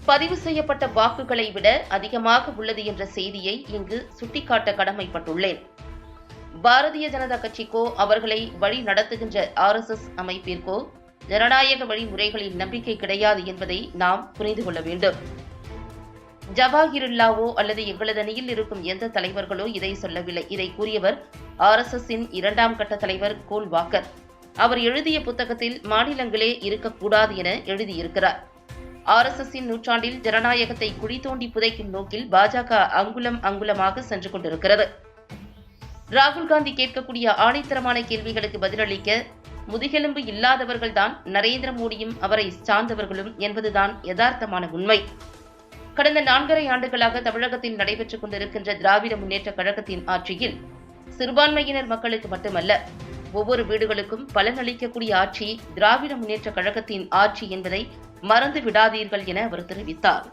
பதிவு செய்யப்பட்ட வாக்குகளை விட அதிகமாக உள்ளது என்ற செய்தியை இங்கு சுட்டிக்காட்ட கடமைப்பட்டுள்ளேன். பாரதிய ஜனதா கட்சிக்கோ அவர்களை வழி நடத்துகின்ற RSS அமைப்பிற்கோ ஜனநாயக வழிமுறைகளில் நம்பிக்கை கிடையாது என்பதை நாம் புரிந்து கொள்ள வேண்டும். ஜவாஹிருல்லாவோ அல்லது எங்களது அணியில் இருக்கும் எந்த தலைவர்களோ இதை சொல்லவில்லை. இதை கூறியவர் RSS-இன் 2ஆம் கட்ட தலைவர் கோல் வாக்கர். அவர் எழுதிய புத்தகத்தில் மாநிலங்களே இருக்கக்கூடாது என எழுதியிருக்கிறார். RSS-இன் நூற்றாண்டில் ஜனநாயகத்தை குழி தோண்டி புதைக்கும் நோக்கில் பாஜக அங்குலம் அங்குலமாக சென்று கொண்டிருக்கிறது. ராகுல் காந்தி கேட்கக்கூடிய ஆணித்தரமான கேள்விகளுக்கு பதிலளிக்க முதுகெலும்பு இல்லாதவர்கள்தான் நரேந்திர மோடியும் அவரை சார்ந்தவர்களும் என்பதுதான் யதார்த்தமான உண்மை. கடந்த 4.5 ஆண்டுகளாக தமிழகத்தில் நடைபெற்றுக் கொண்டிருக்கின்ற திராவிட முன்னேற்ற கழகத்தின் ஆட்சியில் சிறுபான்மையினர் மக்களுக்கு மட்டுமல்ல, ஒவ்வொரு வீடுகளுக்கும் பலனளிக்கக்கூடிய ஆட்சி திராவிட முன்னேற்ற கழகத்தின் ஆட்சி என்பதை மறந்து விடாதீர்கள் என அவர் தெரிவித்தார்.